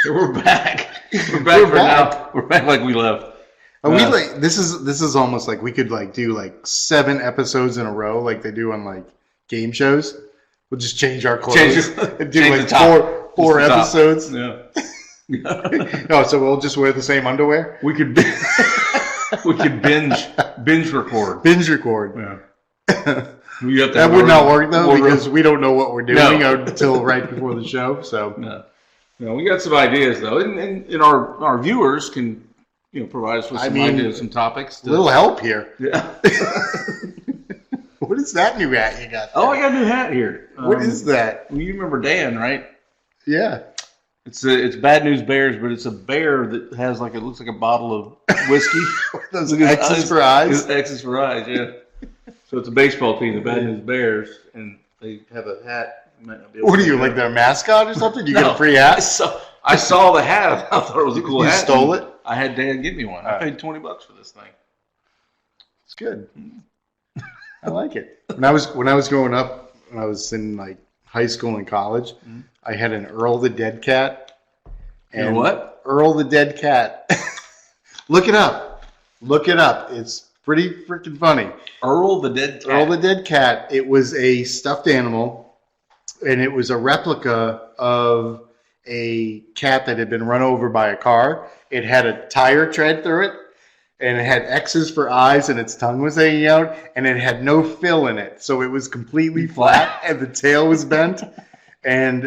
We're back. We're back now. We're back like we left. Are we like this is almost like we could like do like 7 episodes in a row like they do on like game shows. We'll just change our clothes and do like four episodes. Yeah. No, so we'll just wear the same underwear. We could binge record. Binge record. Yeah. That would not work though because we don't know what we're doing until right before the show. So no, we got some ideas though, and our viewers can provide us with some ideas, some topics. A little help here. Yeah. What is that new hat you got there? Oh, I got a new hat here. What is that? You remember Dan, right? Yeah. It's Bad News Bears, but it's a bear that has it looks like a bottle of whiskey. Those X's for eyes? X's for eyes, yeah. So it's a baseball team, the Bad News Bears, and they have a hat. You might not be able what are you, like their mascot or something? You get a free hat? I saw the hat. I thought it was a cool hat. You stole it? I had Dan get me one. I paid $20 for this thing. It's good. I like it. When I was growing up, when I was in like high school and college, I had an Earl the Dead Cat. And what? Earl the Dead Cat. Look it up. Look it up. It's pretty freaking funny. Earl the Dead Cat. Earl the Dead Cat. It was a stuffed animal, and it was a replica of a cat that had been run over by a car. It had a tire tread through it, and it had X's for eyes, and its tongue was hanging out, and it had no fill in it. So it was completely flat, and the tail was bent. And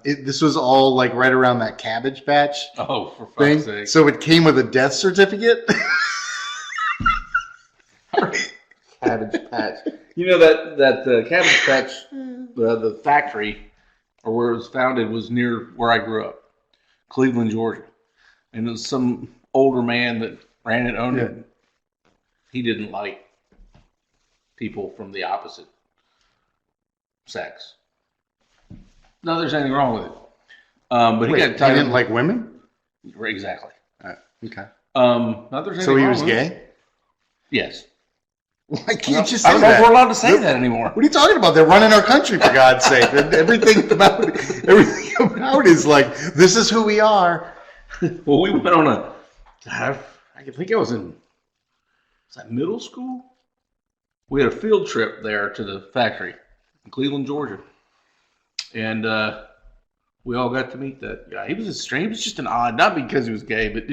this was all like right around that Cabbage Patch for thing. fuck's sake. So it came with a death certificate. Cabbage Patch. You know that Cabbage Patch, the factory, or where it was founded, was near where I grew up, Cleveland, Georgia. And it was some older man that ran it, owned it. He didn't like people from the opposite sex. No, there's anything wrong with it. But he didn't like women? Exactly. Okay. Not there's anything so he wrong was with gay? It. Yes. Why can't you say that? I don't know if we're allowed to say that anymore. What are you talking about? They're running our country, for God's sake. Everything about it is like, this is who we are. Well, we went on I think I was in middle school? We had a field trip there to the factory in Cleveland, Georgia. And we all got to meet that guy. He was just an odd, not because he was gay, but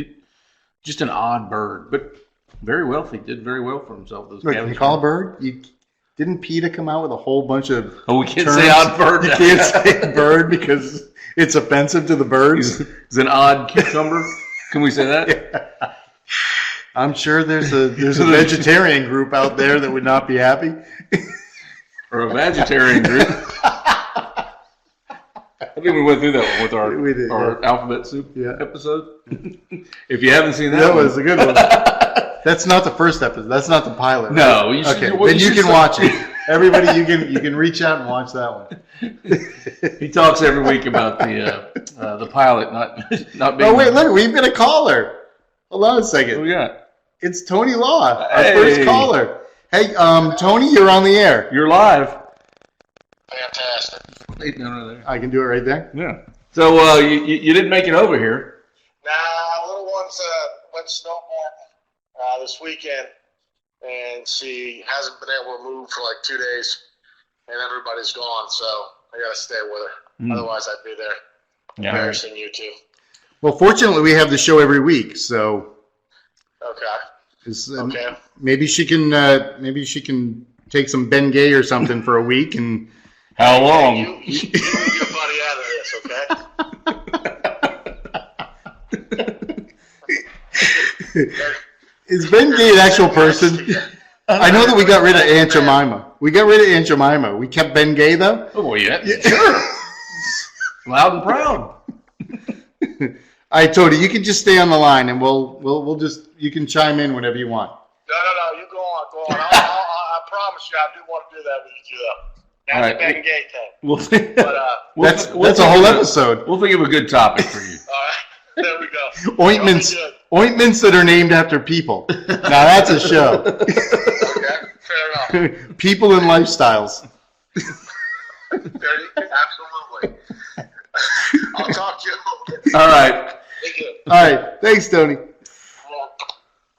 just an odd bird. But very wealthy, did very well for himself. Can you call a bird? Didn't PETA come out with a whole bunch of we can't say odd bird. You can't say bird because it's offensive to the birds. He's an odd cucumber. Can we say that? Yeah. I'm sure there's a vegetarian group out there that would not be happy. Or a vegetarian group. I think we went through that one with our alphabet soup episode. If you haven't seen that was a good one. That's not the first episode. That's not the pilot. Right? No. Then you can watch it. Everybody, you can reach out and watch that one. He talks every week about the pilot not being. Oh wait, look, we've got a caller. Hold on a second. Who we got? It's Tony Law, our first caller. Hey, Tony, you're on the air. You're live. Fantastic. I can do it right there? Yeah. So you didn't make it over here. Nah, little one's went snowboarding this weekend, and she hasn't been able to move for like 2 days, and everybody's gone, so I got to stay with her. Otherwise, I'd be there embarrassing you two. Well, fortunately, we have the show every week, so... Okay. Okay. Maybe she can take some Bengay or something for a week and... How long? You get your buddy out of this, okay? Is Bengay an actual person? I know that we got rid of Aunt Jemima. We kept Bengay, though? Oh, well, yeah. Sure. Loud and proud. All right, Tony, you can just stay on the line, and we'll just, you can chime in whenever you want. No, you go on. I promise you, I do want to do that with you, though. That's a Bengay thing. That's a whole episode. We'll think of a good topic for you. All right, there we go. Ointments that are named after people. Now that's a show. Okay, fair enough. People and lifestyles. Absolutely. I'll talk to you. All right. Thank you. All right. Thanks, Tony.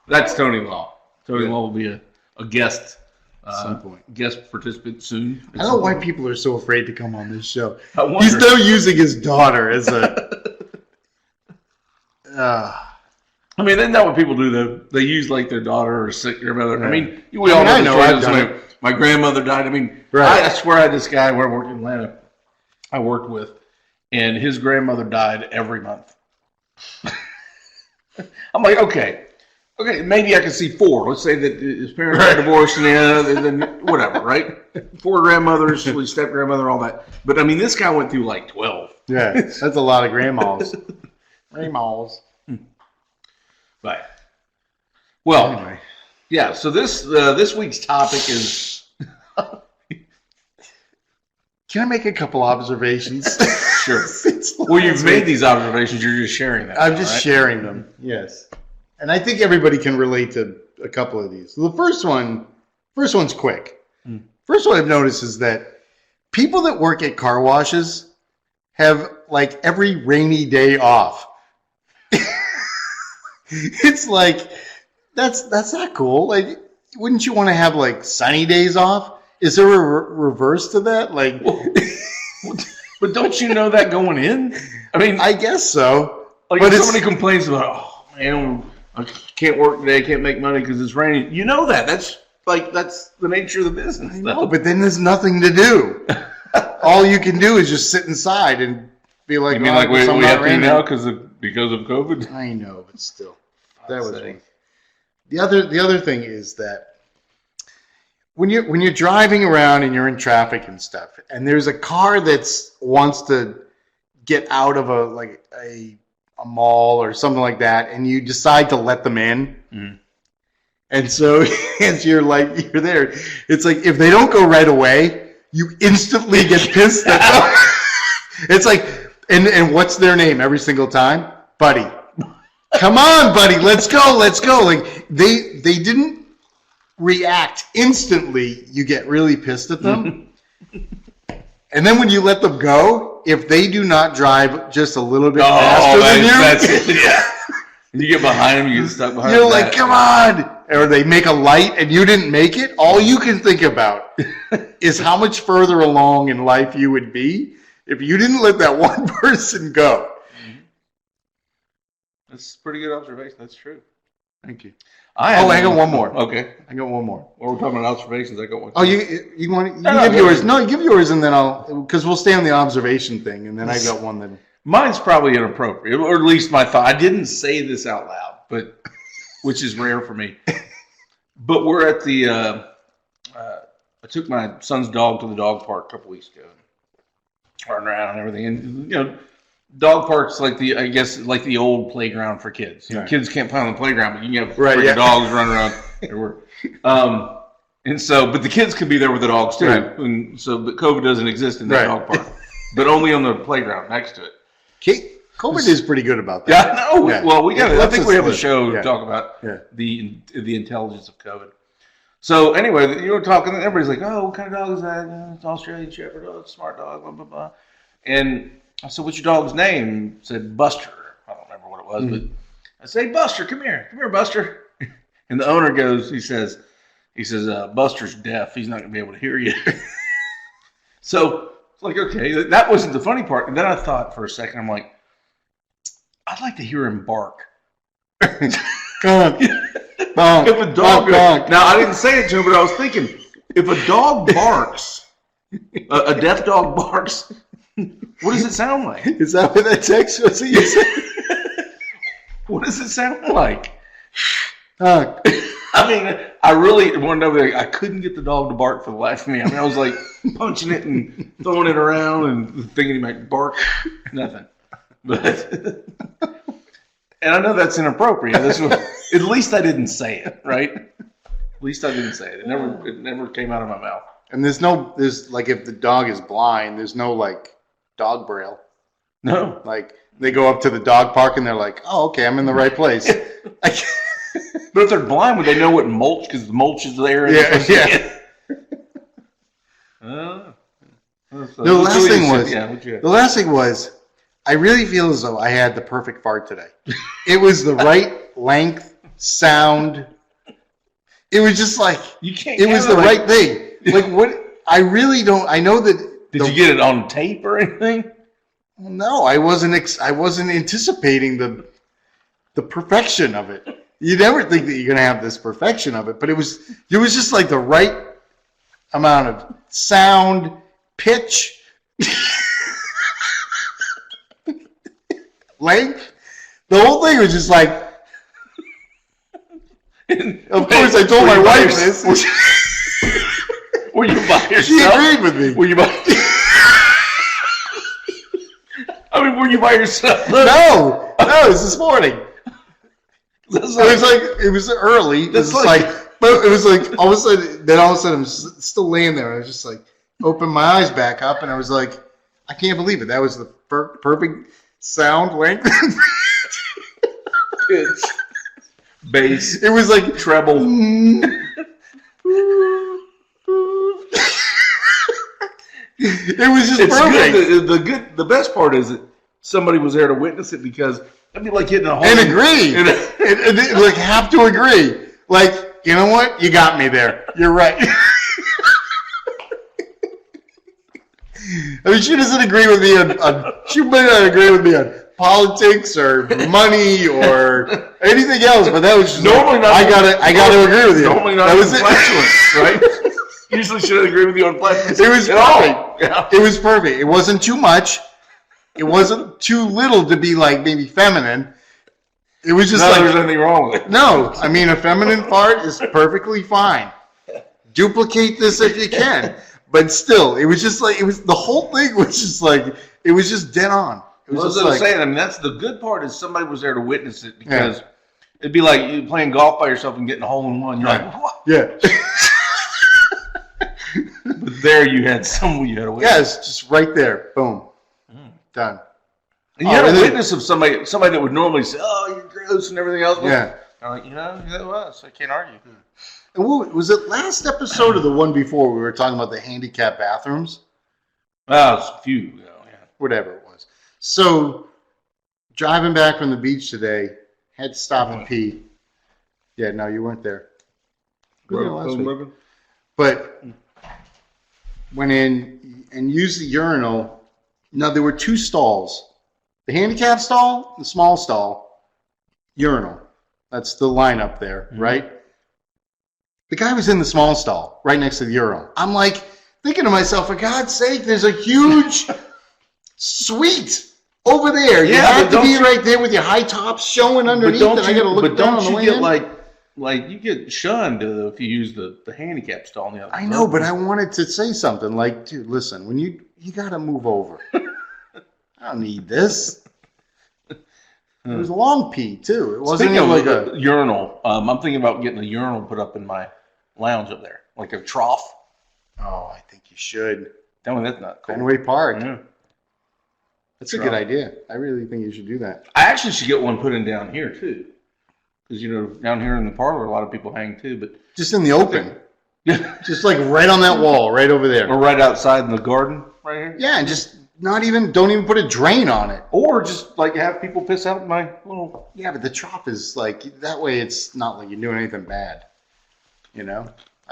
That's Tony Law. Tony Yeah. Law will be a guest. At some point. Guest participant soon. I don't know why people are so afraid to come on this show. I wonder. He's now using his daughter as a. I mean, isn't that what people do, though? They use, like, their daughter or sick grandmother. I mean, we I all mean, I know, know I've the done story. My grandmother died. I mean, Right. I swear I had this guy where I worked in Atlanta I worked with, and his grandmother died every month. I'm like, okay, maybe I can see 4. Let's say that his parents got divorced and then whatever, right? 4 grandmothers, step grandmother, all that. But I mean, this guy went through like 12. Yeah, that's a lot of grandmas. Grandmas. Right. Well, Anyway. yeah. So this week's topic is. Can I make a couple observations? Sure. Well, you've made these observations. You're just sharing them. I'm just sharing them. Yes. And I think everybody can relate to a couple of these. The first one's quick. First one I've noticed is that people that work at car washes have like every rainy day off. It's like that's not cool. Like, wouldn't you want to have like sunny days off? Is there a reverse to that? Like, but don't you know that going in? I mean, I guess so. Like, but if somebody complains about, oh man, I can't work today, I can't make money because it's raining. You know that. That's the nature of the business. I know, but then there's nothing to do. All you can do is just sit inside and be like, you mean like we have to now because of COVID? I know, but still, that was one. The other thing is that when you're driving around and you're in traffic and stuff, and there's a car that's wants to get out of a mall or something like that, and you decide to let them in. Mm. And so as you're there, it's like if they don't go right away, you instantly get pissed at them. It's like, and what's their name every single time? Buddy. Come on, buddy, let's go. Like they didn't react instantly. You get really pissed at them. And then when you let them go, if they do not drive just a little bit faster than you, that's it. Yeah. You get behind them, you get stuck behind them. You're like, come on. Or they make a light and you didn't make it. All you can think about is how much further along in life you would be if you didn't let that one person go. That's a pretty good observation. That's true. Thank you. I got one more. Okay. I got one more. Well, we're talking about observations. I got one. Oh, you want to give yours? No, you give yours, and then because we'll stay on the observation thing, and then I got one that. Mine's probably inappropriate, or at least my thought. I didn't say this out loud, but which is rare for me. But we're at the. I took my son's dog to the dog park a couple weeks ago, running around and everything, and dog parks like the old playground for kids. Right. Kids can't play on the playground, but you can have dogs running around everywhere. And so, but the kids can be there with the dogs too. Right. And so, but COVID doesn't exist in that dog park, but only on the playground next to it. COVID is pretty good about that. Yeah, no. Yeah. Well, we got. I think we have a show to talk about the intelligence of COVID. So anyway, you were talking. Everybody's like, "Oh, what kind of dog is that? It's Australian Shepherd. Oh, it's a smart dog." Blah blah blah. And I said, "What's your dog's name?" He said, "Buster." I don't remember what it was, but I say, "Buster, come here, Buster." And the owner goes, he says, "Buster's deaf. He's not going to be able to hear you." So it's like, okay, that wasn't the funny part. And then I thought for a second, I'm like, I'd like to hear him bark. Bonk. If a dog, now I didn't say it to him, but I was thinking, if a dog barks, a deaf dog barks, what does it sound like? Is that what that text was that you said? What does it sound like? I mean, I really wanted to know. I couldn't get the dog to bark for the life of me. I mean, I was like punching it and throwing it around and thinking he might bark. Nothing. But and I know that's inappropriate. At least I didn't say it, right? At least I didn't say it. It never came out of my mouth. And there's like if the dog is blind, there's no like dog braille. No. Like they go up to the dog park and they're like, "Oh, okay, I'm in the right place." But if they're blind, would they know what mulch? Because the mulch is there. Yeah. The last thing was I really feel as though I had the perfect fart today. It was the right length, sound. It was just like, You can't. it was the right thing. Like what? I really don't. I know that. Did you get it on tape or anything? No, I wasn't. I wasn't anticipating the perfection of it. You never think that you're gonna have this perfection of it, but it was just like the right amount of sound, pitch, length. The whole thing was just like. Of course, I told my wife this. Were you by yourself? She agreed with me. Were you by? I mean, were you by yourself? No, it was this morning. It was early. It was but it was like all of a sudden, I'm still laying there. I was just like, opened my eyes back up, and I was like, I can't believe it. That was the perfect sound length. It's bass. It was like treble. It was just It's perfect. good. The best part is that somebody was there to witness it because that'd be like hitting a hole. And agree. And like have to agree. Like, you know what? You got me there. You're right. I mean, she doesn't agree with me on she may not agree with me on politics or money or anything else, but that was just normally not. I gotta agree with you. Normally not. That was it. Right? Usually should agree with you on flatulence. It was perfect. Yeah. It was perfect. It wasn't too much. It wasn't too little to be like maybe feminine. It was just there's anything wrong with it. No, I mean a feminine fart is perfectly fine. Duplicate this if you can, but still, it was just like the whole thing was just like it was just dead on. It was That's just what I'm like, saying. I mean, that's the good part is somebody was there to witness it because it'd be like you playing golf by yourself and getting a hole in one. You're like, what? yeah, But there you had someone you had to witness. yeah, it's just right there, boom, done. And you had a witness of somebody that would normally say, "Oh, you're gross" and everything else. Yeah. I'm like, that was. I can't argue. And what, was it last episode or the one before we were talking about the handicapped bathrooms? Well, it's a few ago, yeah. Whatever it was. So, driving back from the beach today, had to stop and pee. Yeah, no, you weren't there. You were there last week. But went in and used the urinal. Now, there were two stalls. The handicap stall, the small stall, urinal. That's the lineup there, right? The guy was in the small stall, right next to the urinal. I'm like, thinking to myself, for God's sake, there's a huge suite over there. You have to be right there with your high tops showing underneath, and I got to look down on the way in. Like you get shunned if you use the handicap stall on the other side. I know, but I wanted to say something like, dude, listen, when you got to move over. I don't need this. It was a long pee too. It wasn't even like a urinal. I'm thinking about getting a urinal put up in my lounge up there, like a trough. Oh, I think you should. Tell me that's not cool. Fenway Park. Yeah. That's a good idea. I really think you should do that. I actually should get one put in down here too, because down here in the parlor, a lot of people hang too. But just in the open, just like right on that wall, right over there, or right outside in the garden, right here. Yeah, and just don't even put a drain on it, or just like have people piss out in my little. Yeah, but the trough is like that way. It's not like you're doing anything bad. I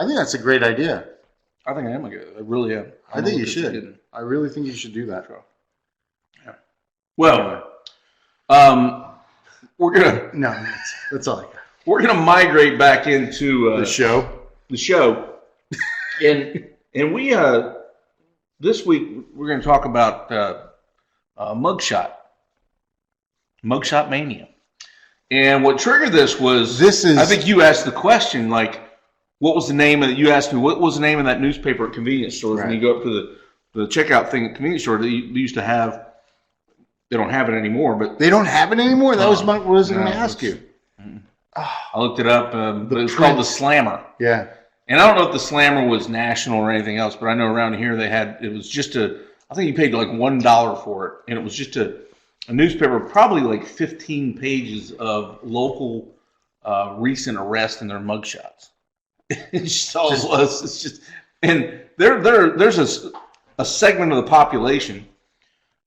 think that's a great idea. I think I am I really am. I think you should. I really think you should do that. Yeah. Well, we're gonna. No, that's all I got. We're gonna migrate back into the show. The show, and we this week we're gonna talk about Mugshot Mania, and what triggered this was I think you asked the question like. What was the name of you asked me? What was the name of that newspaper at convenience stores? Right. When you go up to the checkout thing at convenience store, they used to have. They don't have it anymore, but they don't have it anymore. That was what I was going to ask you. I looked it up. But it was called the Slammer. Yeah, and I don't know if the Slammer was national or anything else, but I know around here they had. It was just I think you paid like $1 for it, and it was just a newspaper, probably like 15 pages of local recent arrests and their mugshots. It's just, and there's a segment of the population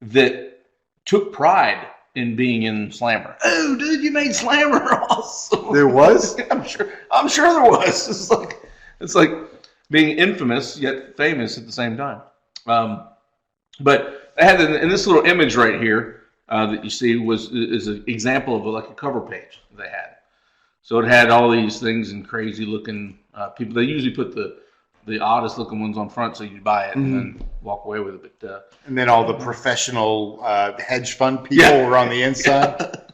that took pride in being in Slammer. Oh, dude, you made Slammer awesome. There was? I'm sure there was. It's like being infamous yet famous at the same time. But I had in this little image right here that you see is an example of like a cover page they had. So it had all these things and crazy looking people. They usually put the oddest looking ones on front so you buy it and then walk away with it. But and then all the professional hedge fund people were on the inside.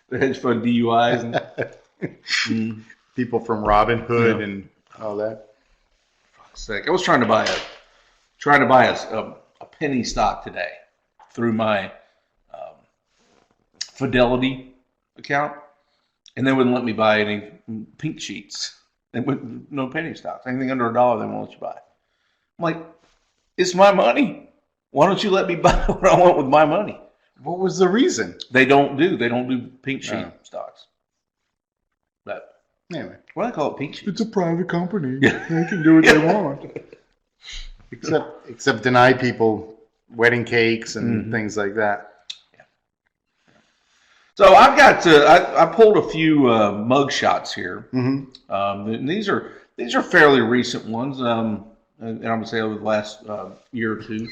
The hedge fund DUIs and People from Robin Hood and all that. Fuck's sake. I was trying to buy a penny stock today through my Fidelity account, and they wouldn't let me buy any pink sheets. No penny stocks. Anything under $1, they won't let you buy. I'm like, it's my money. Why don't you let me buy what I want with my money? What was the reason? They don't do pink sheet stocks. But anyway, why do they call it pink sheet? it's a private company. They can do what they want. Except deny people wedding cakes and things like that. So I've got I pulled a few mugshots here. And these are fairly recent ones, and I would say over the last year or two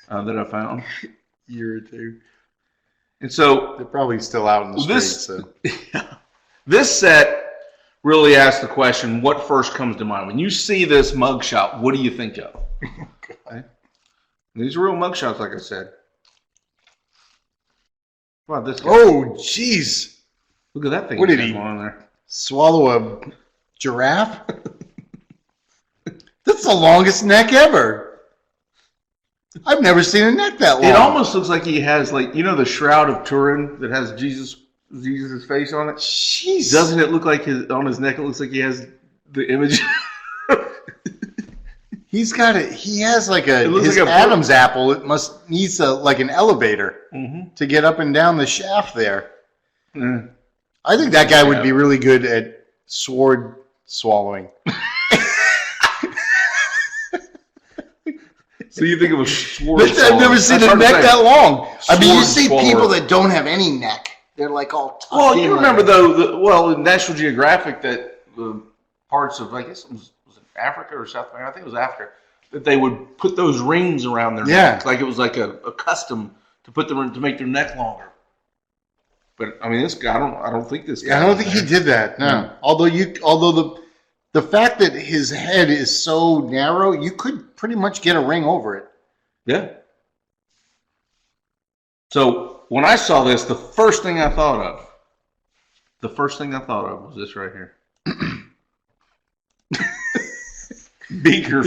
that I found. Year or two. And so they're probably still out in the streets. This set really asks the question: what first comes to mind when you see this mugshot? What do you think of? Okay. These are real mugshots, like I said. Wow, this guy. Oh, jeez. Look at that thing. What did he on there? Swallow a giraffe? That's the longest neck ever. I've never seen a neck that long. It almost looks like he has, like, you know, the Shroud of Turin that has Jesus' face on it? Jeez. Doesn't it look like on his neck, it looks like he has the image? He's got it. He has like his like Adam's apple. It needs like an elevator to get up and down the shaft there. I think that guy would be really good at sword swallowing. So you think of a sword I've never seen a neck that long. I mean, you see people that don't have any neck. They're like all tucked Well, in you remember in National Geographic that the parts of, I guess it was Africa or South America, I think it was Africa, that they would put those rings around their neck. Like it was like a custom to put them to make their neck longer. But I mean, this guy, I don't think this guy. Yeah, I don't think he did that. No. Although the fact that his head is so narrow, you could pretty much get a ring over it. Yeah. So when I saw this, the first thing I thought of was this right here. Beaker.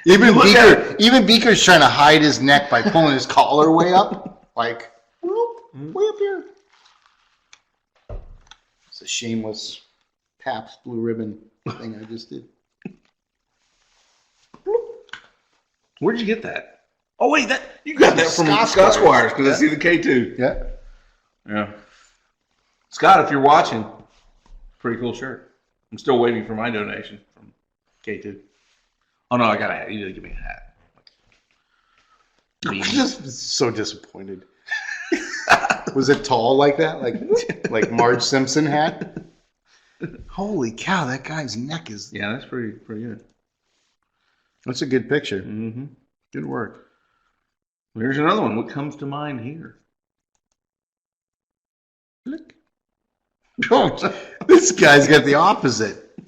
Even Beaker's trying to hide his neck by pulling his collar way up, like way up here. It's a shameless Pabst Blue Ribbon thing I just did. Where'd you get that? Oh wait, you got that from Scott Squires because I see the K2. Yeah. Scott, if you're watching, pretty cool shirt. I'm still waiting for my donation from K2. Oh no, I got a hat. You didn't give me a hat. I'm just so disappointed. Was it tall like that? Like Marge Simpson hat? Holy cow, that guy's neck is... Yeah, that's pretty good. That's a good picture. Mm-hmm. Good work. Here's another one. What comes to mind here? Look. Oh, this guy's got the opposite.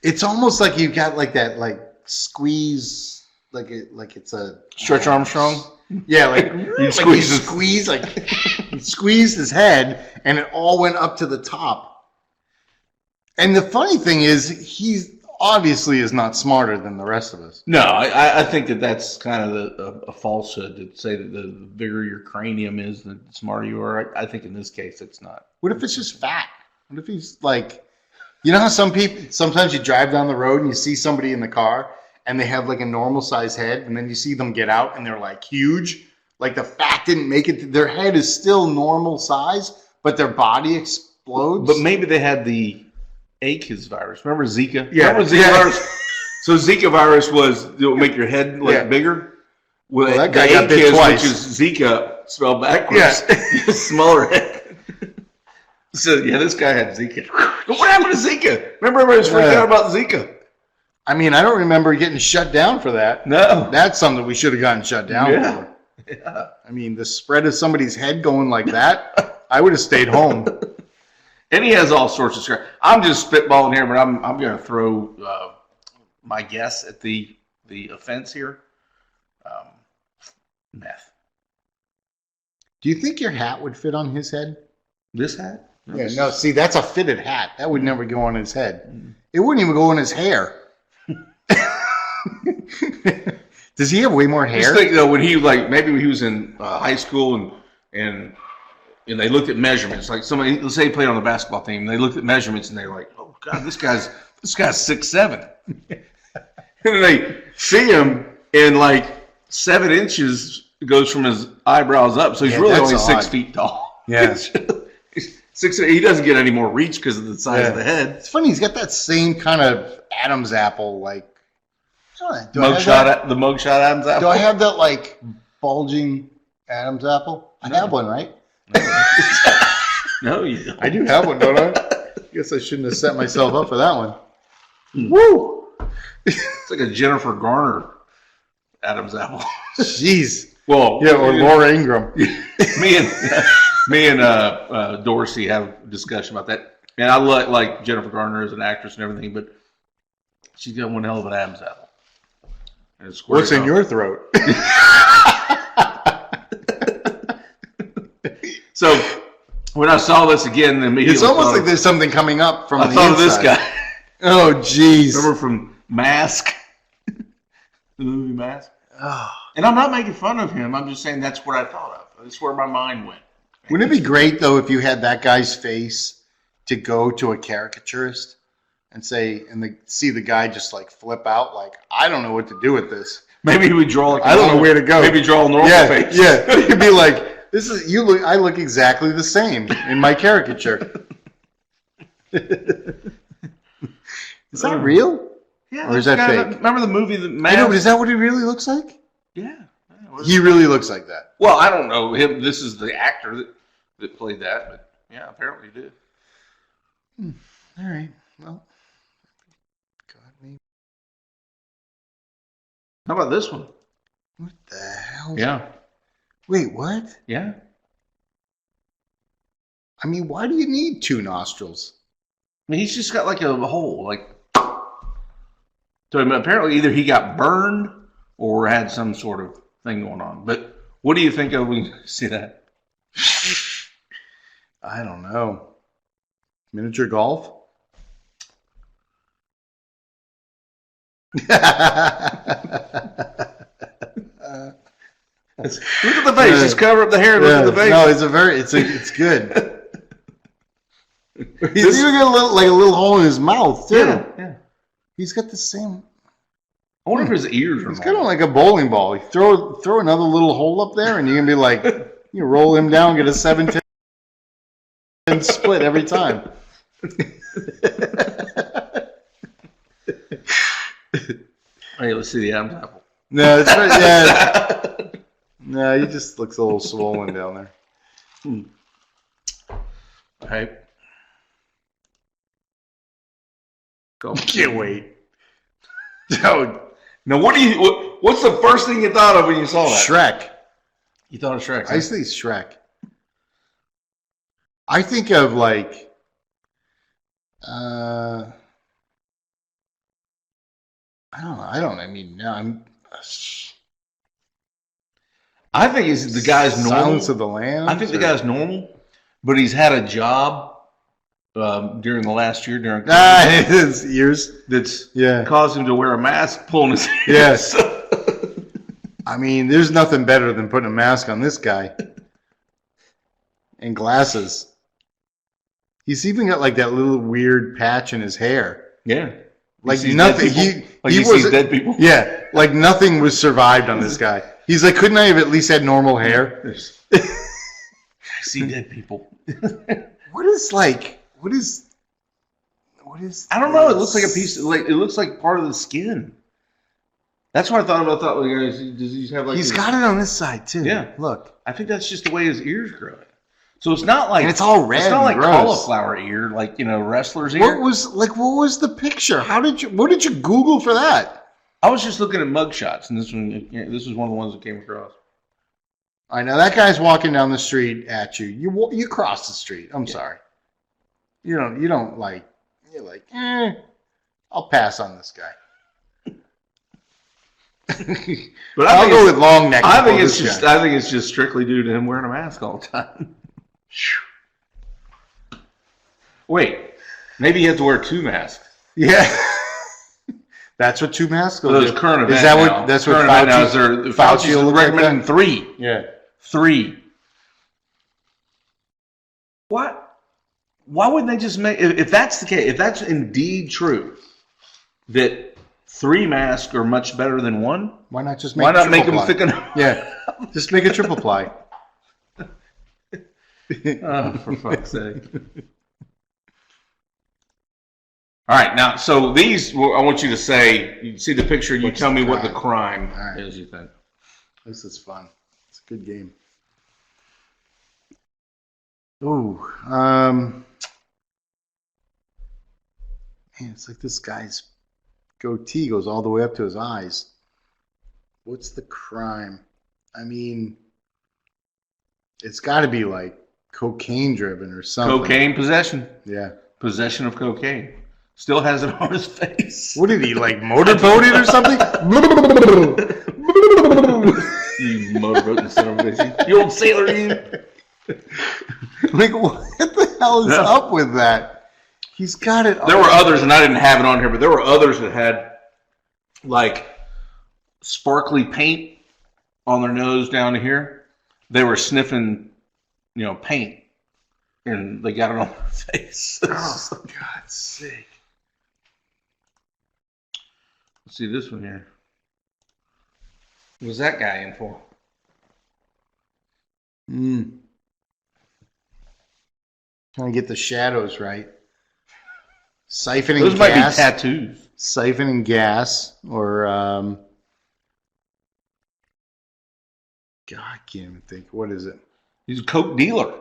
It's almost like you've got like that squeeze, like it's a Stretch Armstrong. Yeah, like you squeeze he squeezed his head and it all went up to the top. And the funny thing is, he obviously is not smarter than the rest of us. No, I think that's kind of a falsehood to say that the bigger your cranium is, the smarter you are. I think in this case, it's not. What if it's just fat? What if he's like, you know how sometimes you drive down the road and you see somebody in the car and they have like a normal size head and then you see them get out and they're like huge. Like the fat didn't make it. Their head is still normal size, but their body explodes. But maybe they had the Achis virus. Remember Zika? Yeah. Remember Zika virus? So Zika virus it'll make your head bigger. Well, that guy got bit kiss, twice. which is Zika spelled backwards. Yeah. Smaller head. So, yeah, this guy had Zika. But what happened to Zika? Remember everybody was freaking out about Zika? I mean, I don't remember getting shut down for that. No. That's something we should have gotten shut down for. Yeah. I mean, the spread of somebody's head going like that, I would have stayed home. And he has all sorts of scratch. I'm just spitballing here, but I'm going to throw my guess at the offense here. Meth. Do you think your hat would fit on his head? This hat? Yeah, no, see, that's a fitted hat. That would never go on his head. It wouldn't even go on his hair. Does he have way more hair? Just think, though, when he, maybe when he was in high school and they looked at measurements, like somebody, let's say he played on the basketball team, and they looked at measurements and they were like, oh, God, this guy's 6'7". And then they see him and 7 inches goes from his eyebrows up, so he's really only 6 feet tall. Yeah. He doesn't get any more reach because of the size of the head. It's funny, he's got that same kind of Adam's apple, The mugshot Adam's apple. Do I have that bulging Adam's apple? I have one, right? No, you don't. I do have one, don't I? Guess I shouldn't have set myself up for that one. Woo! It's like a Jennifer Garner Adam's apple. Jeez. Well, yeah, or Laura Ingram. me and Dorsey have a discussion about that. And I like Jennifer Garner as an actress and everything, but she's got one hell of an Adam's apple. What's in your throat? So when I saw this again, immediately it's almost like there's something coming up from the inside. I thought of this guy. Oh, jeez. Remember from Mask? The movie Mask? Oh. And I'm not making fun of him. I'm just saying that's what I thought of. That's where my mind went. Wouldn't it be great, though, if you had that guy's face to go to a caricaturist and see the guy just flip out, I don't know what to do with this. Maybe he would draw I don't know where to go. Maybe draw a normal face. Yeah, he'd be like, I look exactly the same in my caricature. Is that real? Yeah. Or is that fake? Remember the movie Mask? I know, but is that what he really looks like? Yeah. He really looks like that. Well, I don't know him. This is the actor that played that, but yeah, apparently he did. All right. Well, God, maybe. How about this one? What the hell? Yeah. Wait, what? Yeah. I mean, why do you need 2 nostrils? I mean, he's just got a hole, So apparently, either he got burned or had some sort of thing going on. But what do you think of when you see that? I don't know. Miniature golf? Look at the face. Just cover up the hair and look at the face. No, it's good. He's even got a little hole in his mouth too. Yeah. He's got the same. I wonder if his ears are. It's kind of like a bowling ball. You throw another little hole up there, and you can be you roll him down, get a 7-10 split every time. Hey, let's see the Adam's apple. No, it's right. Yeah. No, he just looks a little swollen down there. Hey. Can't wait. Now, what's the first thing you thought of when you saw that? Shrek. You thought of Shrek. I say Shrek. I think of I don't know. I mean, no, I think the guy's normal. Silence of the Lambs. I think the guy's normal, but he's had a job during the last year during COVID his ears. that's Yeah. caused him to wear a mask, pulling his ears. Yes. I mean, there's nothing better than putting a mask on this guy and glasses. He's even got that little weird patch in his hair. Yeah. Nothing. He sees dead people. Yeah, nothing was survived on this guy. He's couldn't I have at least had normal hair? I see dead people. What is? I don't know. It looks like a piece. It looks like part of the skin. That's what I thought about. Does he have like? He's got it on this side too. Yeah. Look. I think that's just the way his ears grow. So it's not like And it's all red. It's not like and gross. cauliflower ear, like wrestler's ear. What was the picture? What did you Google for that? I was just looking at mugshots, and this was one of the ones that came across. I know that guy's walking down the street at you. You cross the street. I'm sorry. You don't like. You're like, I'll pass on this guy. But I'll go with long neck. I think it's just strictly due to him wearing a mask all the time. Wait, maybe you have to wear 2 masks. Yeah, that's what 2 masks For those current events. Is that what? That's what Fauci's recommending 3. Yeah, 3. What? Why wouldn't they just make? If that's the case, if that's indeed true, that 3 masks are much better than 1. why not just make? Why not make them ply? thick enough? Yeah, just make a triple ply. Oh, for fuck's sake. All right, now, so these, I want you to say, you see the picture, you tell me what the crime is, you think. This is fun. It's a good game. Ooh, man, it's like this guy's goatee goes all the way up to his eyes. What's the crime? I mean, it's got to be like cocaine driven or something. Cocaine possession. Yeah. Possession of cocaine. Still has it on his face. What did he, like, motorboat it or something? You motorboating son of a bitch. You old sailor, you. Like, what the hell is up with that? He's got it. There were others, and I didn't have it on here, but there were others that had, like, sparkly paint on their nose down here. They were sniffing, paint, and they got it on their face. Oh, for God's sake. Let's see this one here. What was that guy in for? Trying to get the shadows right. Siphoning Those gas. might be tattoos. Siphoning gas, or God, I can't even think. What is it? He's a coke dealer.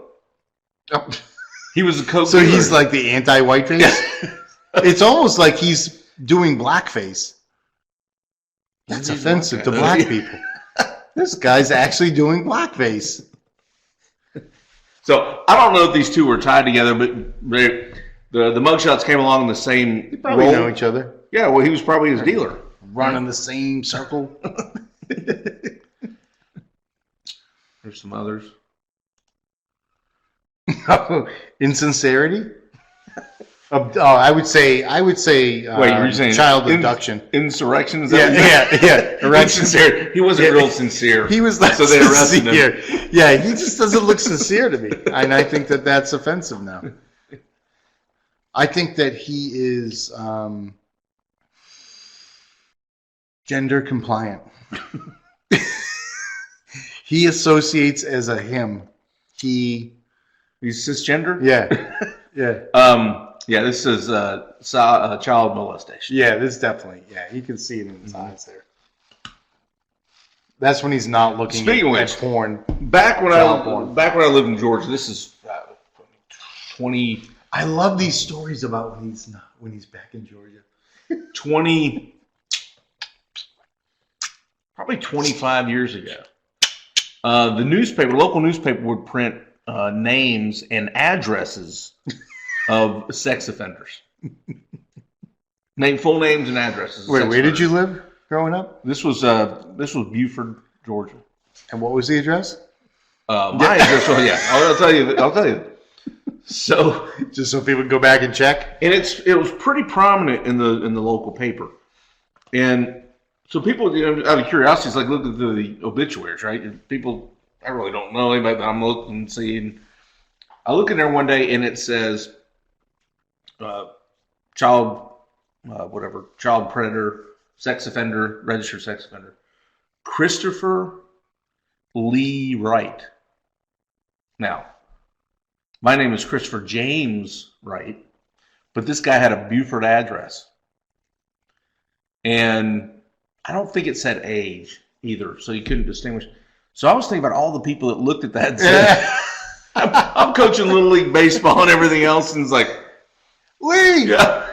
Oh. He was a coke So dealer. he's like the anti-whiteface? It's almost like he's doing blackface. That's offensive to black people. This guy's actually doing blackface. So I don't know if these two were tied together, but the mugshots came along in the same They probably role. know each other. Yeah, well, he was probably his dealer. Running the same circle. There's some others. Insincerity? I would say. Wait, you're saying child abduction? Insurrection? Is Yeah. Erection. He wasn't real sincere. He was not so they arrested sincere. him. Yeah, he just doesn't look sincere to me, and I think that that's offensive now. I think that he is gender compliant. He associates as a him. He's cisgender? Yeah. Yeah, this is child molestation. Yeah, this definitely. Yeah, you can see it in his eyes there. That's when he's not looking at porn. Back when I lived in Georgia, this is 20. I love these stories about when he's back in Georgia. 20, probably 25 years ago. The local newspaper would print names and addresses of sex offenders. Full names and addresses. Wait, where did you live growing up? This was Buford, Georgia. And what was the address? My address. Well, yeah, I'll tell you. So, just so people can go back and check. And it was pretty prominent in the local paper, and so people, out of curiosity, it's like look at the obituaries, right? People, I really don't know anybody, but I'm looking and seeing. I look in there one day, and it says, child predator, sex offender, registered sex offender, Christopher Lee Wright. Now, my name is Christopher James Wright, but this guy had a Buford address. And I don't think it said age either, so you couldn't distinguish. So I was thinking about all the people that looked at that and said, I'm coaching Little League Baseball and everything else, and it's like, Lee! yeah.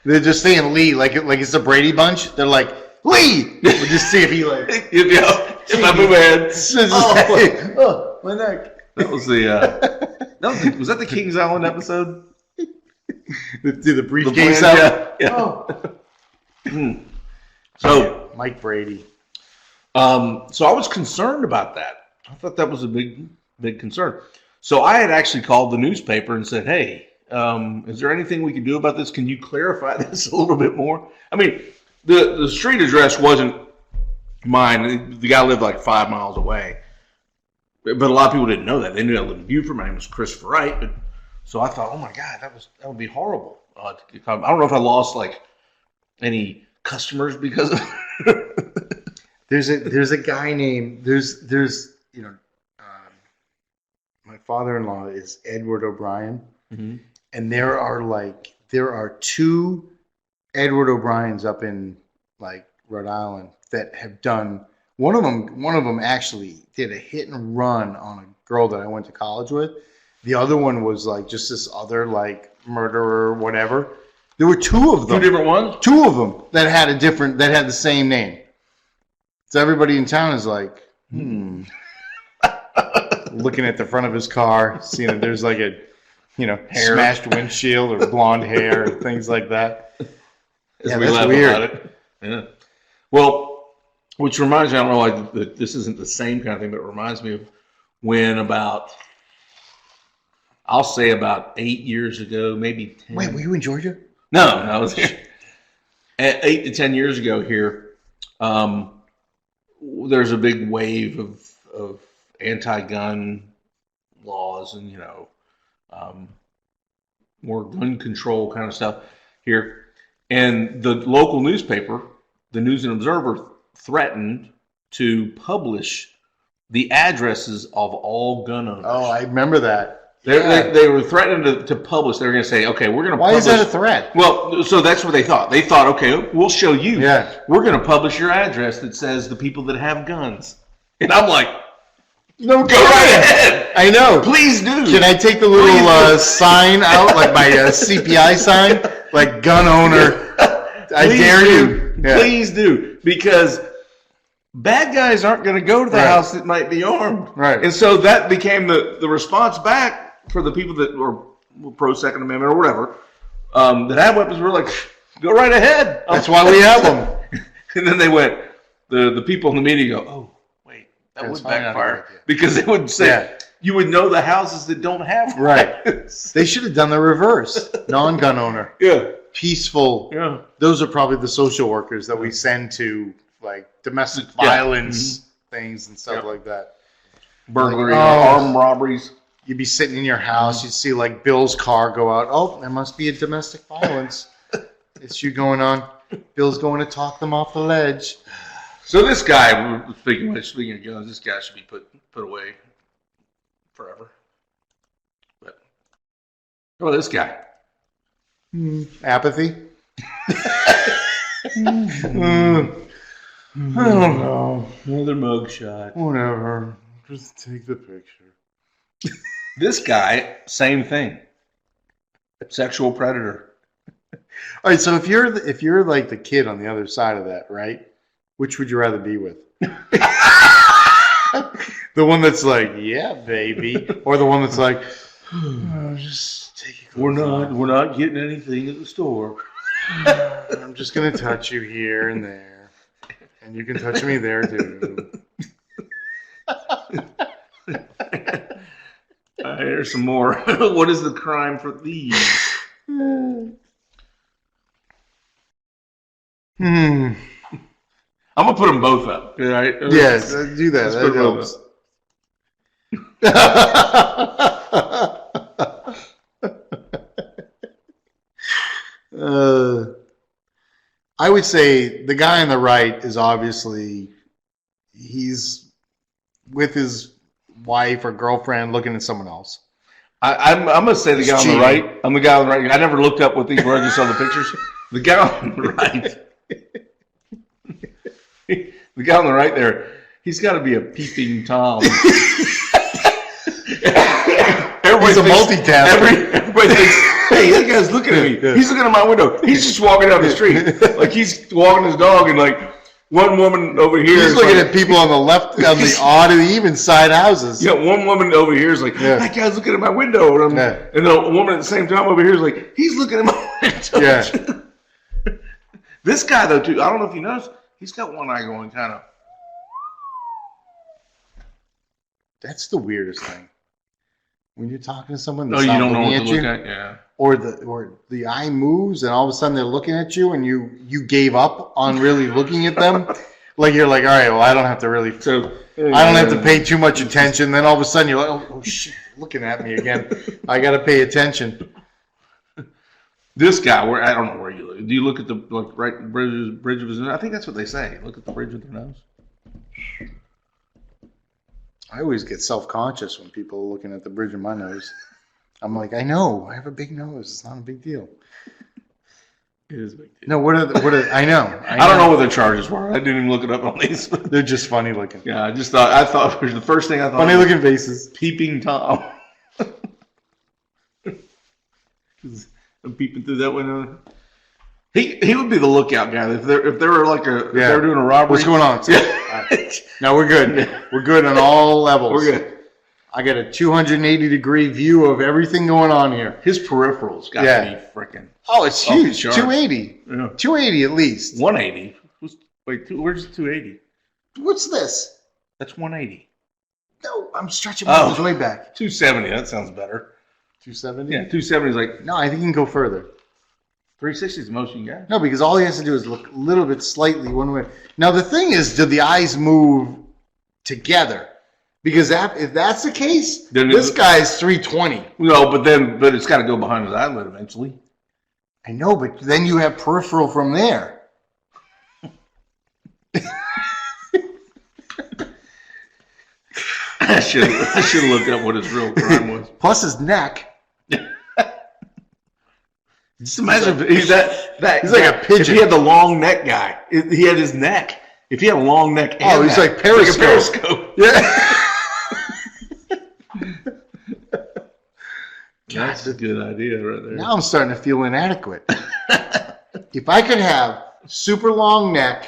They're just saying Lee, like it's the Brady Bunch. They're like, Lee! We'll just see if he like... if I move ahead. Oh, my neck. That was was that the Kings Island episode? The briefcase out? Yeah. Oh. So, Mike Brady. so I was concerned about that. I thought that was a big concern. So I had actually called the newspaper and said, hey, is there anything we can do about this? Can you clarify this a little bit more? I mean, the street address wasn't mine. The guy lived like 5 miles away. But a lot of people didn't know that. They knew I lived in Buford. My name was Christopher Wright. But so I thought, oh my God, that would be horrible. I don't know if I lost like any customers because of There's a guy named my father-in-law is Edward O'Brien, and there are 2 Edward O'Briens up in like Rhode Island that have done. One of them actually did a hit and run on a girl that I went to college with. The other one was like just this other like murderer, whatever. There were 2 of them. 2 different ones? 2 of them that had the same name. So everybody in town is like, looking at the front of his car, seeing that there's like a, hair. Smashed windshield or blonde hair or things like that. Yeah, that's weird. About it. Yeah. Well, which reminds me, I don't know why this isn't the same kind of thing, but it reminds me of when I'll say about 8 years ago, maybe 10. Wait, were you in Georgia? No, I was here. 8 to 10 years ago here, there's a big wave of anti-gun laws and, more gun control kind of stuff here. And the local newspaper, the News and Observer, threatened to publish the addresses of all gun owners. Oh, I remember that. They were threatening to publish. They were going to say, okay, we're going to Why publish. Is that a threat? Well, so that's what they thought. They thought, okay, we'll show you. Yeah. We're going to publish your address that says the people that have guns. And I'm like, no, go right ahead. I know. Please do. Can I take the little sign out, like my CPI sign? Like gun owner. I dare you. Yeah. Please do. Because bad guys aren't going to go to the house that might be armed. Right. And so that became the response back for the people that were pro-Second Amendment or whatever, that had weapons. We're like, go right ahead. That's why we have them. And then they went, the people in the media go, oh, wait, that would backfire. Because they would say, you would know the houses that don't have weapons. They should have done the reverse. Non-gun owner. Yeah. Peaceful. Yeah. Those are probably the social workers that we send to like domestic violence things and stuff like that. Burglary, armed robberies. You'd be sitting in your house, you'd see like Bill's car go out. Oh, there must be a domestic violence issue going on. Bill's going to talk them off the ledge. So this guy, speaking of guns, this guy should be put away forever. But how about this guy? Apathy? I don't know. Another mugshot. Whatever. Just take the picture. This guy, same thing. Sexual predator. All right, so if you're like the kid on the other side of that, right? Which would you rather be with? The one that's like, yeah, baby, or the one that's like, oh, just take it. We're not getting anything at the store. I'm just gonna touch you here and there, and you can touch me there too. Here's some more. What is the crime for these? I'm gonna put them both up. All right? Yes, do that. That helps. I would say the guy on the right is obviously he's with his wife or girlfriend looking at someone else. I'm gonna say the guy on the right. I'm the guy on the right. I never looked up what these were. I just saw the pictures. The guy on the right. The guy on the right there, he's got to be a peeping Tom. He's a multitasker. Everybody thinks, hey, that guy's looking at me. Yeah. He's looking at my window. He's just walking down the street. Like he's walking his dog, and like one woman over here He's is looking like, at people on the left, on the odd and even side houses. yeah, one woman over here is like, that guy's looking at my window. And, and the woman at the same time over here is like, he's looking at my window. Yeah. This guy, though, too, I don't know if you noticed, he's got one eye going kind of. That's the weirdest thing. When you're talking to someone No, that's you not don't know looking what at to you, look at. Yeah. or the eye moves, and all of a sudden they're looking at you, and you gave up on really looking at them. Like you're like, all right, well, I don't have to really. So I don't have to pay too much attention. Then all of a sudden you're like, oh shit, looking at me again. I got to pay attention. This guy, where I don't know where you look. Do you look at the right bridge of his nose? I think that's what they say. Look at the bridge of their nose. I always get self-conscious when people are looking at the bridge of my nose. I'm like, I know, I have a big nose. It's not a big deal. It is a big deal. No, what are I know. I don't know what their charges were. I didn't even look it up on these. They're just funny looking. Yeah, I thought it was the first thing I thought. Funny looking faces. Peeping Tom. I'm peeping through that window. He would be the lookout guy if there were like if they were doing a robbery. What's going on? Yeah. No, we're good. We're good on all levels. We're good. I got a 280-degree view of everything going on here. His peripherals got to be freaking. Oh, it's huge. Sharp. 280. Yeah. 280 at least. 180. Where's 280? What's this? That's 180. No, I'm stretching my arms way back. 270. That sounds better. 270? Yeah, 270 is like. No, I think you can go further. 360 is the most you can get. No, because all he has to do is look a little bit slightly one way. Now, the thing is, do the eyes move together? Because if that's the case, then this guy's 320. No, but it's got to go behind his eyelid eventually. I know, but then you have peripheral from there. I should have looked up what his real crime was. Plus his neck. Just imagine if he's that. He's like a pigeon. If he had the long neck guy, he had his neck. If he had a long neck, and he's like Periscope. Periscope. Yeah. That's a good idea right there. Now I'm starting to feel inadequate. If I could have super long neck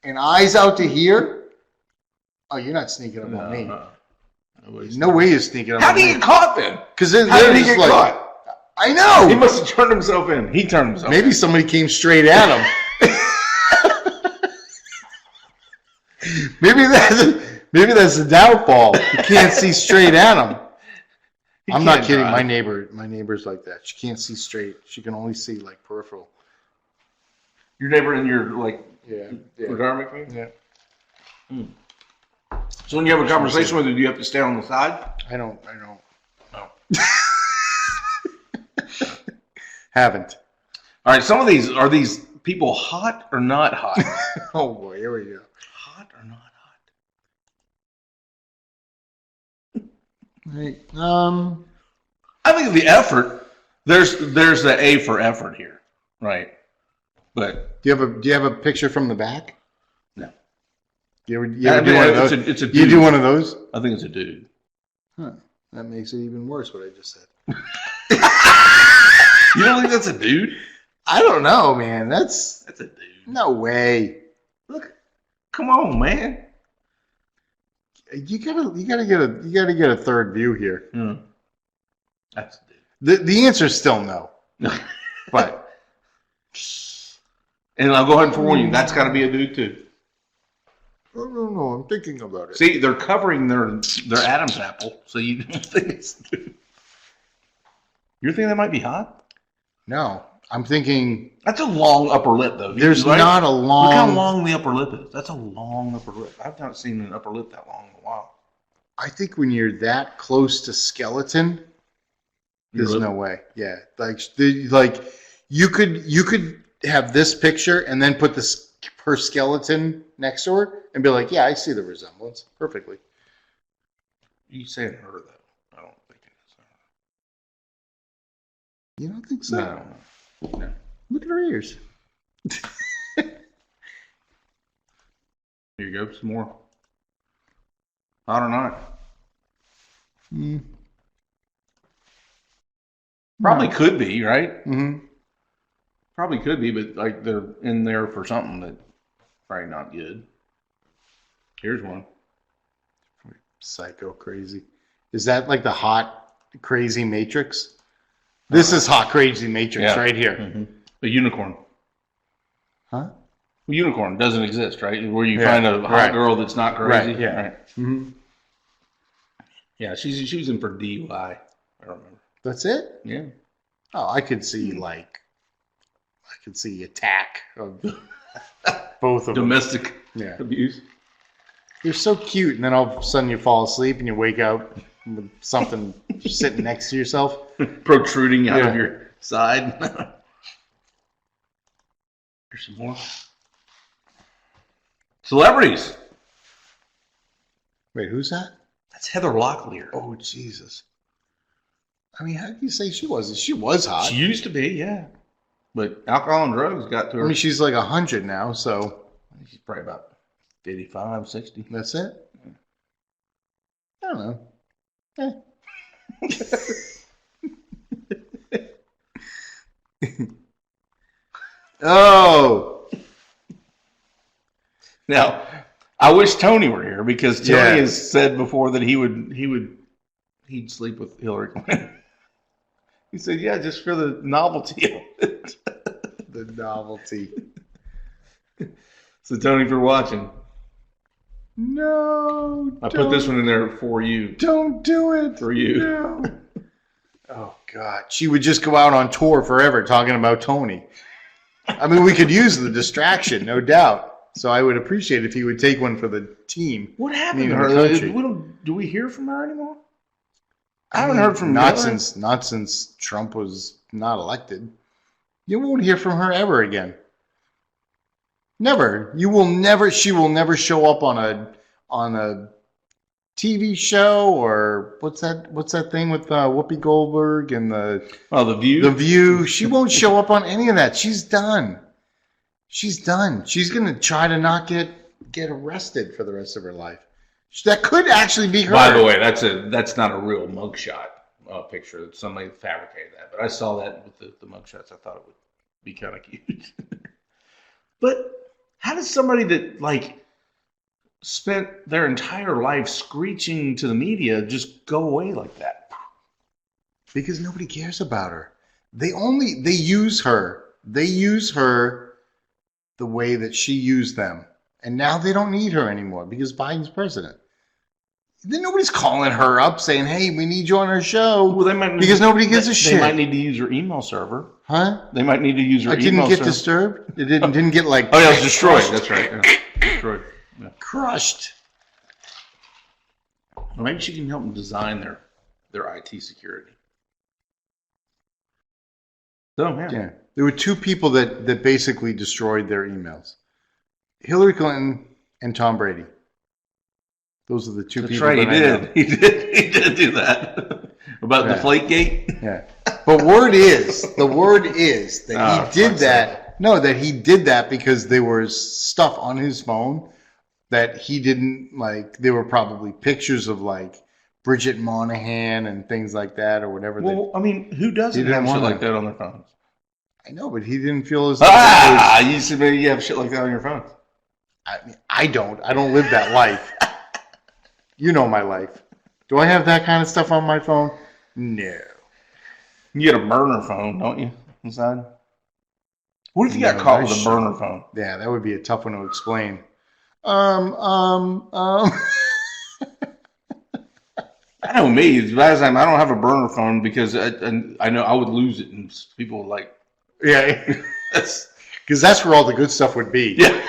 and eyes out to here, oh, you're not sneaking up on me. No way you're sneaking up on me. How did he get caught then? Because how did he get caught? I know. He must have turned himself in. He turned himself in. Maybe somebody came straight at him. Maybe that's the downfall. You can't see straight at him. I'm not kidding. My neighbor's like that. She can't see straight. She can only see like peripheral. Your neighbor in your yeah. retirement community? Yeah. So when you have a conversation with her, do you have to stay on the side? I don't. No. Haven't. All right. Some of these are these people hot or not hot? Oh boy, here we go. Hot or not hot? Right. I think the effort. There's the A for effort here, right? But do you have a picture from the back? No. You ever do one of those? It's a dude. You do one of those? I think it's a dude. Huh. That makes it even worse. What I just said. You don't think that's a dude? I don't know, man. That's a dude. No way. Look, come on, man. You gotta get a third view here. Hmm. That's a dude. The answer's still no. But and I'll go ahead and forewarn you, that's got to be a dude too. No, I'm thinking about it. See, they're covering their Adam's apple, so you don't think it's a dude. You're thinking that might be hot? No, I'm thinking. That's a long upper lip, though. There's not a long. Look how long the upper lip is. That's a long upper lip. I've not seen an upper lip that long in a while. I think when you're that close to skeleton, there's no way. Yeah, like you could have this picture and then put her skeleton next to her and be like, yeah, I see the resemblance perfectly. You saying her though? I don't think it is her. You don't think so? No. Look at her ears. Here you go. Some more. Hot or not? Probably could be, right? Mm-hmm. Probably could be, but like they're in there for something that probably not good. Here's one. Psycho crazy. Is that like the hot crazy matrix? This is hot crazy matrix right here. Mm-hmm. A unicorn. Huh? A unicorn doesn't exist, right? Where you find a hot girl that's not crazy. Right. Yeah. Right. Mm-hmm. Yeah, she was in for DUI. I don't remember. That's it? Yeah. Oh, I could see attack of both of them. Domestic Yeah. abuse. You're so cute, and then all of a sudden you fall asleep and you wake up with something sitting next to yourself. Protruding out of your side. Here's some more. Celebrities. Wait, who's that? That's Heather Locklear. Oh, Jesus. I mean, how can you say she was? She was hot. She used to be, yeah. But alcohol and drugs got to her. I mean, she's like 100 now, so. She's probably about 55, 60. That's it? I don't know. Oh. Now, I wish Tony were here because Tony has said before that he'd sleep with Hillary Clinton. He said, "Yeah, just for the novelty of it." The novelty. So, Tony, if you're watching, No. I put this one in there for you. Don't do it. For you. No. Oh, God. She would just go out on tour forever talking about Tony. I mean, we could use the distraction, no doubt. So I would appreciate if he would take one for the team. What happened to the her? country. Do we hear from her anymore? I haven't heard from not Hillary. since Trump was not elected. You won't hear from her ever again. Never. You will never. She will never show up on a TV show or what's that thing with Whoopi Goldberg and the View. The View. She won't show up on any of that. She's done. She's done. She's gonna try to not get arrested for the rest of her life. That could actually be her. By the way, that's not a real mugshot picture. Somebody fabricated that, but I saw that with the mugshots. I thought it would be kind of cute. But how does somebody that spent their entire life screeching to the media just go away like that? Because nobody cares about her. They use her. They use her the way that she used them. And now they don't need her anymore because Biden's president. Then nobody's calling her up saying, "Hey, we need you on our show." Well, they might because nobody gives a shit. They might need to use her email server. Huh? They might need to use her email server. It didn't get disturbed? It didn't get like... Oh, yeah, it was destroyed. That's right. Yeah. Destroyed. Yeah. Crushed. Well, maybe she can help them design their IT security. So, yeah. There were two people that basically destroyed their emails. Hillary Clinton and Tom Brady. Those are the two people. That's right, he did do that. About Deflategate? Yeah. But the word is that he did that. No, that he did that because there was stuff on his phone that he didn't like. There were probably pictures of Bridget Moynihan and things like that or whatever. Well, I mean, who doesn't have shit like that on their phones? I know, but he didn't feel as though you said maybe you have shit like that on your phone. I mean, I don't live that life. You know my life. Do I have that kind of stuff on my phone? No. You get a burner phone, don't you, inside? What if you got caught with a burner phone? Yeah, that would be a tough one to explain. I know me. Last time I don't have a burner phone because I know I would lose it and people would Yeah, because that's where all the good stuff would be. Yeah.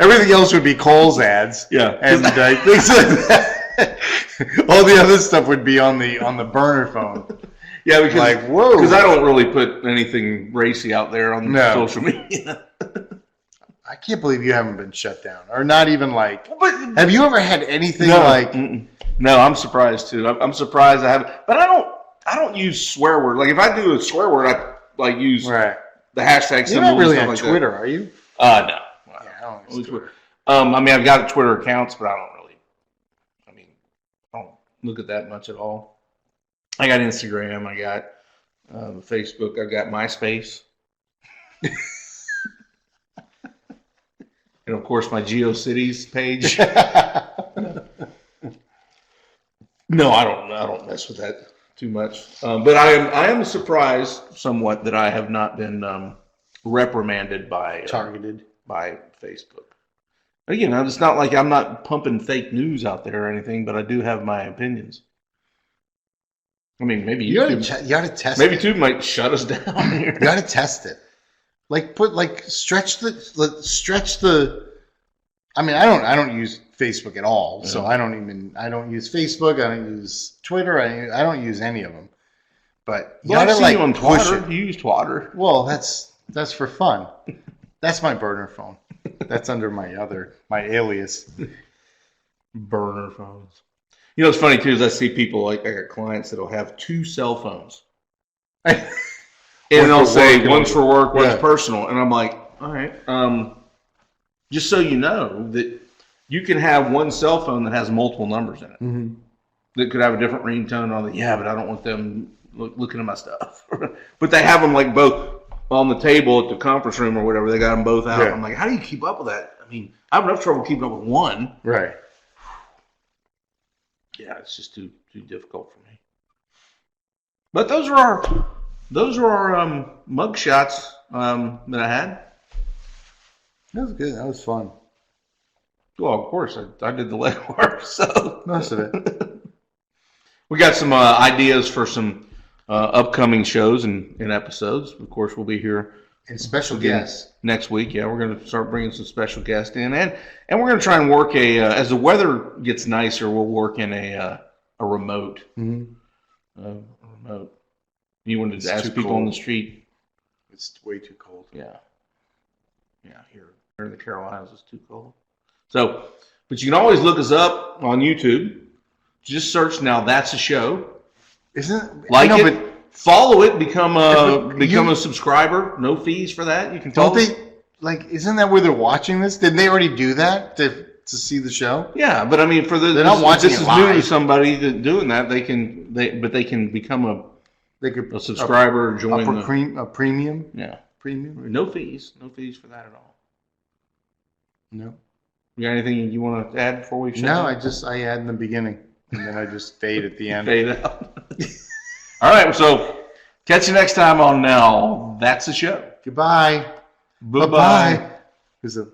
Everything else would be Kohl's ads. Yeah. And things like that. All the other stuff would be on the burner phone. Yeah, because whoa. Because I don't really put anything racy out there on social media. I can't believe you haven't been shut down, or not even But have you ever had anything No, I'm surprised too. I'm surprised I haven't. But I don't use swear word. Like if I do a swear word, I use the hashtag symbol. You're not really and stuff on like Twitter, that. are you? No. Yeah, I don't use Twitter. I mean, I've got Twitter accounts, but I don't look at that much at all. I got Instagram, I got Facebook, I got MySpace. And of course my GeoCities page. No, I don't mess with that too much. But I am surprised somewhat that I have not been reprimanded by Targeted by Facebook. Again, it's not like I'm not pumping fake news out there or anything, but I do have my opinions. I mean, maybe you gotta test. Maybe it. YouTube might shut us down here. You gotta test it. Stretch the. I mean, I don't use Facebook at all, so I don't use Facebook. I don't use Twitter. I don't use any of them. But you gotta you on push Twitter. it. You use Twitter. Well, that's for fun. That's my burner phone. That's under my alias. Burner phones. You know what's funny too is I see people like I got clients that'll have 2 cell phones, and they'll say one's for work, one's personal, and I'm like, all right, just so you know that you can have one cell phone that has multiple numbers in it that could have a different ringtone on it. Yeah, but I don't want them looking at my stuff. But they have them like both on the table at the conference room or whatever. They got them both out. Yeah. I'm like, how do you keep up with that? I mean, I have enough trouble keeping up with one. Right. Yeah, it's just too difficult for me. But those are our mugshots that I had. That was good. That was fun. Well, of course, I did the legwork, so most of it. We got some ideas for some upcoming shows and episodes. Of course, we'll be here. And special guests. Next week, yeah. We're going to start bringing some special guests in. And we're going to try and work as the weather gets nicer, we'll work in a remote. Mm-hmm. Remote. You wanted to ask people on the street? It's way too cold. Yeah. Yeah, here in the Carolinas, it's too cold. So, but you can always look us up on YouTube. Just search Now That's a Show. Isn't it? Like it. But follow it, become a subscriber. No fees for that. You can don't they isn't that where they're watching this? Didn't they already do that to see the show? Yeah, but I mean they're not watching this is new to somebody doing that, they can become a subscriber or join a premium. Yeah. Premium. No fees. No fees for that at all. No. You got anything you want to add before we shut No, down? I add in the beginning and then I just fade at the end. Fade out. All right, so catch you next time on Now That's a Show. Goodbye. Bye-bye. There's a